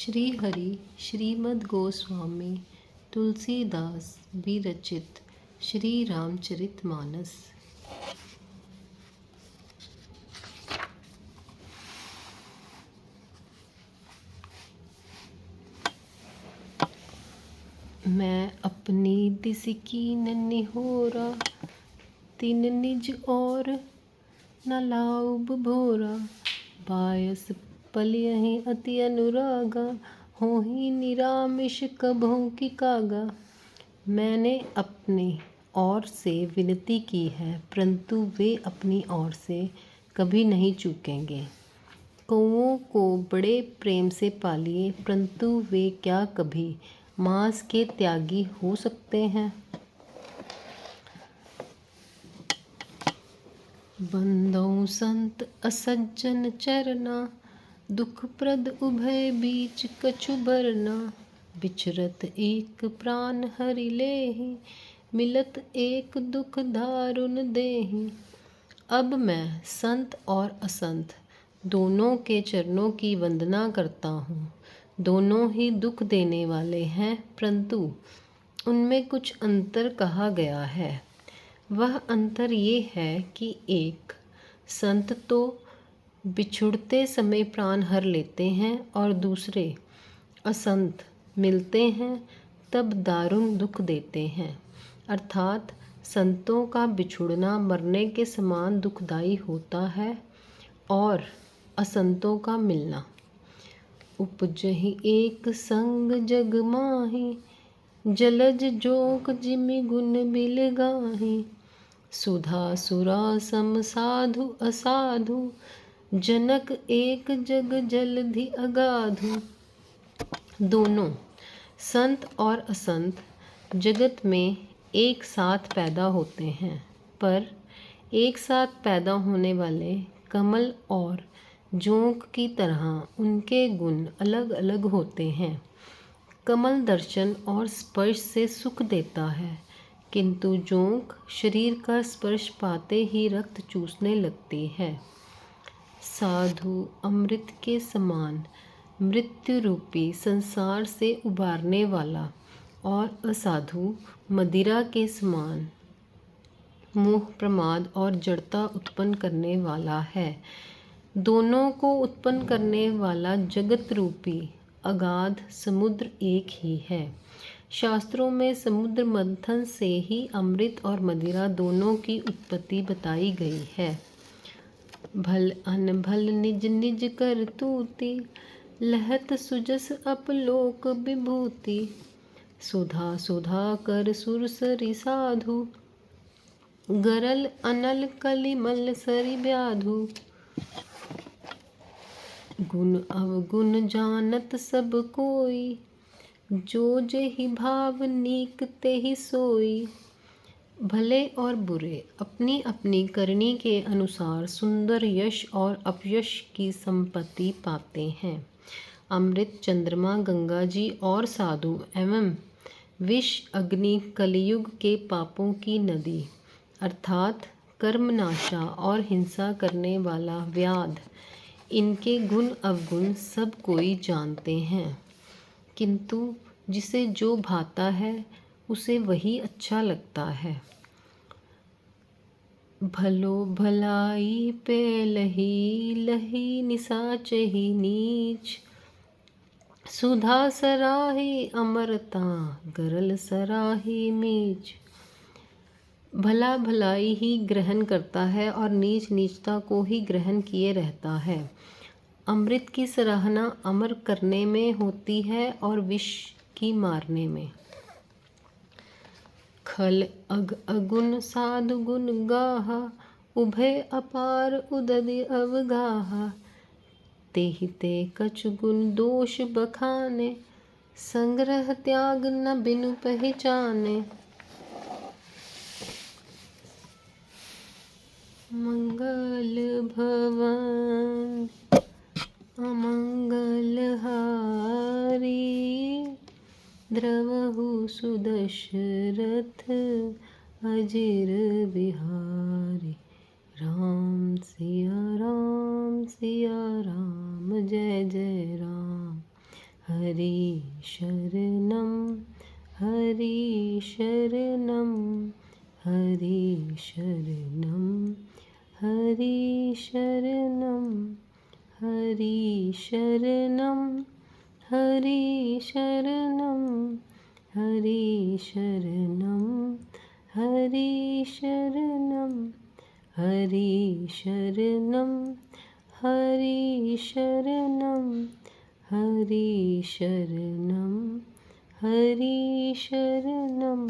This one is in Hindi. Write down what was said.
श्री हरि श्रीमद् गोस्वामी तुलसीदास विरचित श्री रामचरितमानस। मैं अपनी दिस कीन निहोरा, तिन निज और न लाउब भोरा। बायस पलियहि अति अनुरागा, होहि निरामिष कभों की कागा। मैंने अपनी ओर से विनती की है, परंतु वे अपनी ओर से कभी नहीं चूकेंगे। कौओं को बड़े प्रेम से पालिए, परंतु वे क्या कभी मांस के त्यागी हो सकते हैं। बंधौ संत असज्जन चरना, दुखप्रद उभय बीच कछु बरना। बिचरत एक प्राण हरि लेहि, मिलत एक दुख दारुन देहि। अब मैं संत और असंत दोनों के चरणों की वंदना करता हूँ। दोनों ही दुख देने वाले हैं, परंतु उनमें कुछ अंतर कहा गया है। वह अंतर ये है कि एक संत तो बिछुड़ते समय प्राण हर लेते हैं और दूसरे असंत मिलते हैं तब दारुण दुख देते हैं। अर्थात संतों का बिछुड़ना मरने के समान दुखदायी होता है और असंतों का मिलना। उपजहि एक संग जग माहि, जलज जोक जिमि गुण बिल गाहि। सुधा सुरा सम साधु असाधु, जनक एक जग जलधि अगाधु। दोनों संत और असंत जगत में एक साथ पैदा होते हैं, पर एक साथ पैदा होने वाले कमल और जोंक की तरह उनके गुण अलग अलग होते हैं। कमल दर्शन और स्पर्श से सुख देता है, किंतु जोंक शरीर का स्पर्श पाते ही रक्त चूसने लगती है। साधु अमृत के समान मृत्यु रूपी संसार से उबारने वाला और असाधु मदिरा के समान मोह प्रमाद और जड़ता उत्पन्न करने वाला है। दोनों को उत्पन्न करने वाला जगत रूपी अगाध समुद्र एक ही है। शास्त्रों में समुद्र मंथन से ही अमृत और मदिरा दोनों की उत्पत्ति बताई गई है। भल अनभल निज निज करतूति, लहत सुजस अपलोक विभूति। सुधा सुधा कर सुरसरि साधु, गरल अनल कलिमल सरि व्याधु। गुण अवगुण जानत सब कोई, जो जेहि भाव नीक तेहि सोई। भले और बुरे अपनी अपनी करनी के अनुसार सुंदर यश और अपयश की संपत्ति पाते हैं। अमृत चंद्रमा गंगा जी और साधु एवं विष अग्नि कलयुग के पापों की नदी अर्थात कर्मनाशा और हिंसा करने वाला व्याध, इनके गुण अवगुण सब कोई जानते हैं, किंतु जिसे जो भाता है उसे वही अच्छा लगता है। भलो भलाई पे लही लही, निसाचहि नीच। सुधा सराही अमरता, गरल सराही मीच। भला भलाई ही ग्रहण करता है और नीच नीचता को ही ग्रहण किए रहता है। अमृत की सराहना अमर करने में होती है और विष की मारने में। खल अग अगुण साधु गुण गाहा, उभय अपार उदधि अवगाहा। तेहि ते कछु गुण दोष बखाने, संग्रह त्याग न बिनु पहचाने। मंगल भवन अमंगल हारी, द्रवहु सुदशरथ अजिर बिहारी। राम सिया राम, जय जय राम। हरि शरणं हरि शरणं हरि शरणं हरि शरणं हरि शरणं हरि शरणं हरि शरणं हरि शरणं हरि शरणं हरि शरणं हरि शरणं हरि शरणं